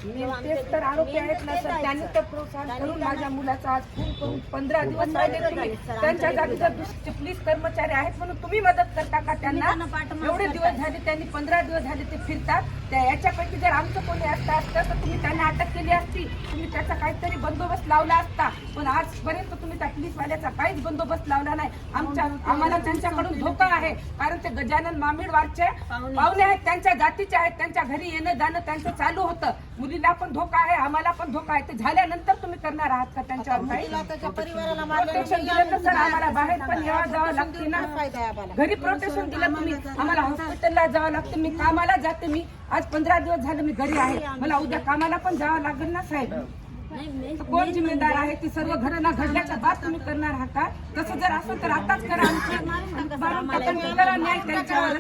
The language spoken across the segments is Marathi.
तेच तर आरोपी आहेत ना सर. त्यांनी तर प्रोत्साहन करून माझ्या मुलाचा आज खून करून 15 दिवस राहिले तुम्ही. त्यांच्या जागी जर दुसरे पोलीस कर्मचारी आहेत म्हणून तुम्ही मदत करता का त्यांना? एवढे दिवस झाले, त्यांनी 15 दिवस झाले ते फिरतात. त्या याच्यापैकी जर आमचं कोणी असतं तर तुम्ही त्यांना अटक केली असती, तुम्ही त्याचा काहीतरी बंदोबस्त लावला असता. पण आजपर्यंत तुम्ही त्या पोलीसवाल्याचा काहीच बंदोबस्त लावला नाही. आम्हाला त्यांच्याकडून धोका आहे, कारण ते गजानन मामिडवारचे पाहुणे आहेत, त्यांच्या जातीचे आहेत. त्यांच्या घरी येणं जाणं त्यांचं चालू होतं. मुलीला पण धोका आहे, आम्हाला पण धोका आहे. ते झाल्यानंतर तुम्ही करणार आहात का त्यांच्यावर काही? प्रोटेक्शन दिलं तर सर आम्हाला बाहेर पण यावं जावं लागते ना. घरी प्रोटेक्शन दिलं तुम्ही, आम्हाला हॉस्पिटलला जावं लागतं. मी कामाला जाते, मी आज 15 दिवस झाले मी घरी आहे. मला उद्या कामाला पण जावं लागेल ना साहेब. कोण जिम्मेदार आहे? ती सर्व घटना घडल्याच्या बाद तुम्ही करणार आहात का? तसं जर असं तर आताच करा. करा न्याय त्यांच्यावर.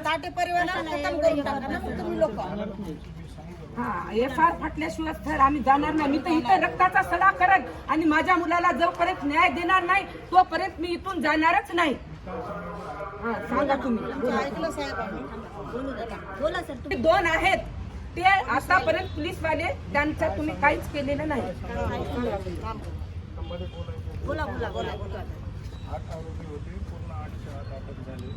हा, FR फाटल्याशिवाय सर आम्ही जाणार नाही. मी तर इथं रक्ताचा सडा करत आणि माझ्या मुलाला जोपर्यंत न्याय देणार नाही तोपर्यंत मी इथून जाणारच नाही. हा, सांगा तुम्ही. बोला सर. ते 2 आहेत, ते आतापर्यंत पोलीसवाले त्यांचा तुम्ही काहीच केलेलं नाही. बोला. 8 आरोपी होते, पूर्ण 8च्या 8 अटक झाले.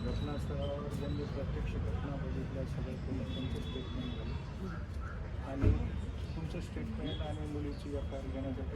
घटनास्थळावर ज्यांनी प्रत्यक्ष घटना बघितल्या सगळ्या त्यांचं स्टेटमेंट झालं आणि तुमचं स्टेटमेंट आणि मुलीची FIR घेण्यासाठी